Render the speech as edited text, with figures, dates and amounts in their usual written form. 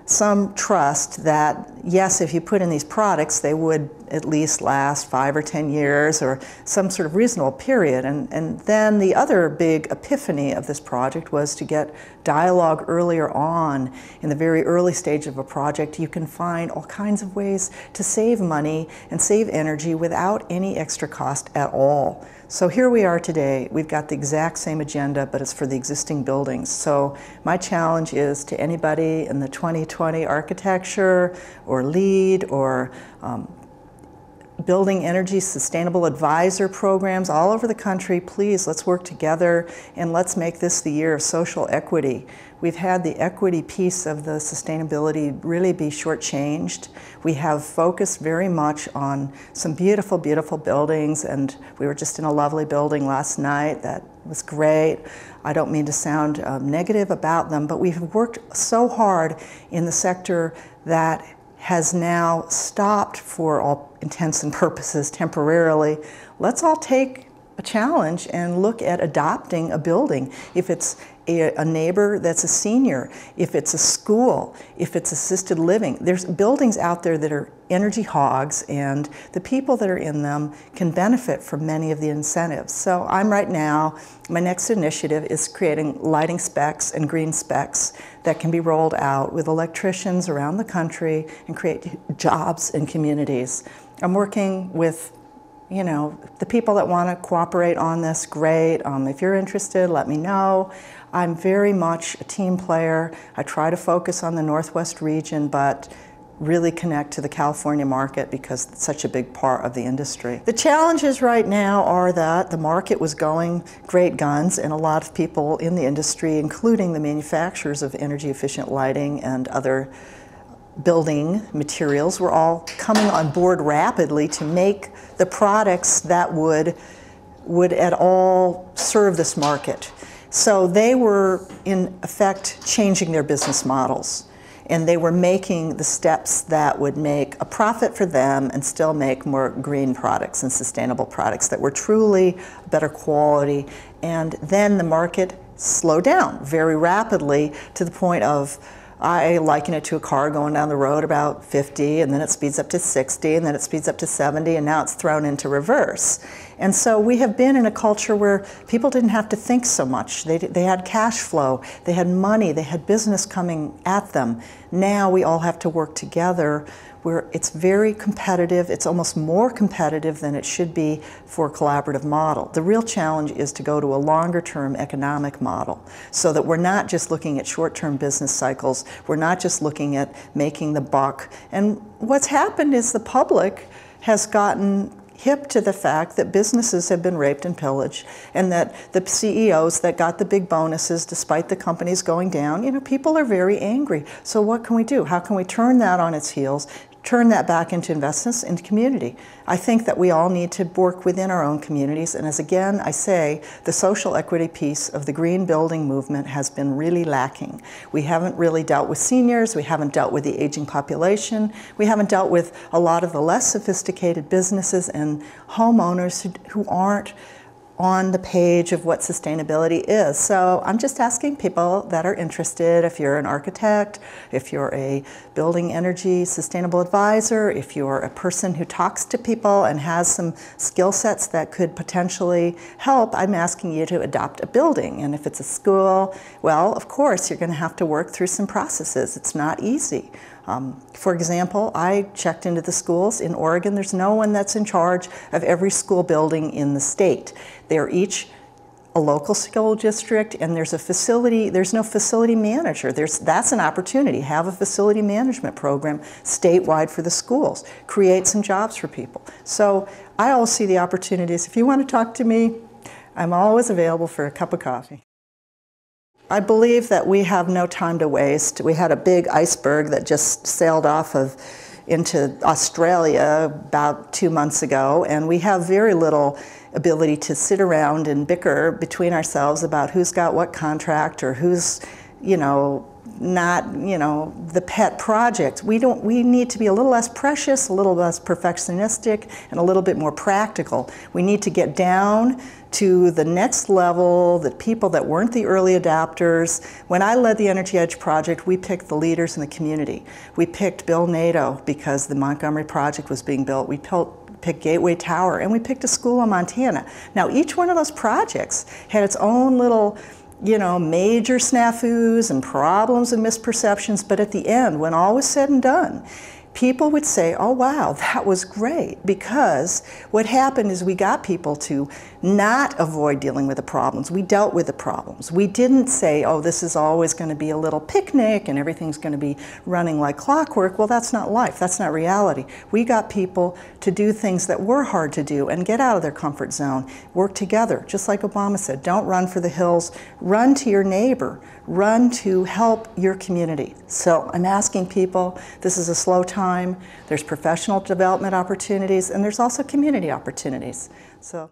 some trust that, yes, if you put in these products, they would at least last 5 or 10 years or some sort of reasonable period. And then the other big epiphany of this project was to get dialogue earlier on. In the very early stage of a project, you can find all kinds of ways to save money and save energy without any extra cost at all. So here we are today. We've got the exact same agenda, but it's for the existing buildings. So my challenge is to anybody in the 2020 architecture or LEED or building energy sustainable advisor programs all over the country, please, let's work together and let's make this the year of social equity. We've had the equity piece of the sustainability really be shortchanged. We have focused very much on some beautiful, beautiful buildings, and we were just in a lovely building last night that was great. I don't mean to sound negative about them, but we've worked so hard in the sector that has now stopped for all intents and purposes temporarily. Let's all take a challenge and look at adopting a building. If it's a neighbor that's a senior, if it's a school, if it's assisted living, there's buildings out there that are energy hogs, and the people that are in them can benefit from many of the incentives. So I'm right now, my next initiative is creating lighting specs and green specs that can be rolled out with electricians around the country and create jobs in communities. I'm working with the people that want to cooperate on this, great. If you're interested, let me know. I'm very much a team player. I try to focus on the Northwest region, but really connect to the California market because it's such a big part of the industry. The challenges right now are that the market was going great guns, and a lot of people in the industry, including the manufacturers of energy efficient lighting and other building materials, were all coming on board rapidly to make the products that would at all serve this market. So they were in effect changing their business models, and they were making the steps that would make a profit for them and still make more green products and sustainable products that were truly better quality. And then the market slowed down very rapidly to the point of, I liken it to a car going down the road about 50, and then it speeds up to 60, and then it speeds up to 70, and now it's thrown into reverse. And so we have been in a culture where people didn't have to think so much. They had cash flow, they had money, they had business coming at them. Now we all have to work together, where it's very competitive. It's almost more competitive than it should be for a collaborative model. The real challenge is to go to a longer-term economic model so that we're not just looking at short-term business cycles, we're not just looking at making the buck. And what's happened is the public has gotten hip to the fact that businesses have been raped and pillaged, and that the CEOs that got the big bonuses despite the companies going down, people are very angry. So what can we do? How can we turn that on its heels, turn that back into investments in community? I think that we all need to work within our own communities, and as again I say, the social equity piece of the green building movement has been really lacking. We haven't really dealt with seniors, we haven't dealt with the aging population, we haven't dealt with a lot of the less sophisticated businesses and homeowners who aren't on the page of what sustainability is. So I'm just asking people that are interested, if you're an architect, if you're a building energy sustainable advisor, if you're a person who talks to people and has some skill sets that could potentially help, I'm asking you to adopt a building. And if it's a school, well, of course, you're going to have to work through some processes. It's not easy. For example, I checked into the schools in Oregon. There's no one that's in charge of every school building in the state. They're each a local school district, and there's no facility manager. That's an opportunity. Have a facility management program statewide for the schools. Create some jobs for people. So I always see the opportunities. If you want to talk to me, I'm always available for a cup of coffee. I believe that we have no time to waste. We had a big iceberg that just sailed off into Australia about 2 months ago, and we have very little ability to sit around and bicker between ourselves about who's got what contract or who's, not, you know, the pet project. We need to be a little less precious, a little less perfectionistic, and a little bit more practical. We need to get down to the next level, the people that weren't the early adopters. When I led the Energy Edge project, we picked the leaders in the community. We picked Bill Nato because the Montgomery project was being built. We picked Gateway Tower, and we picked a school in Montana. Now, each one of those projects had its own little, you know, major snafus and problems and misperceptions, but at the end, when all was said and done, people would say, oh wow, that was great, because what happened is we got people to not avoid dealing with the problems. We dealt with the problems. We didn't say, oh, this is always going to be a little picnic and everything's going to be running like clockwork. Well, that's not life. That's not reality. We got people to do things that were hard to do and get out of their comfort zone, work together. Just like Obama said, don't run for the hills, run to your neighbor, run to help your community. So I'm asking people, this is a slow time. There's professional development opportunities, and there's also community opportunities. So.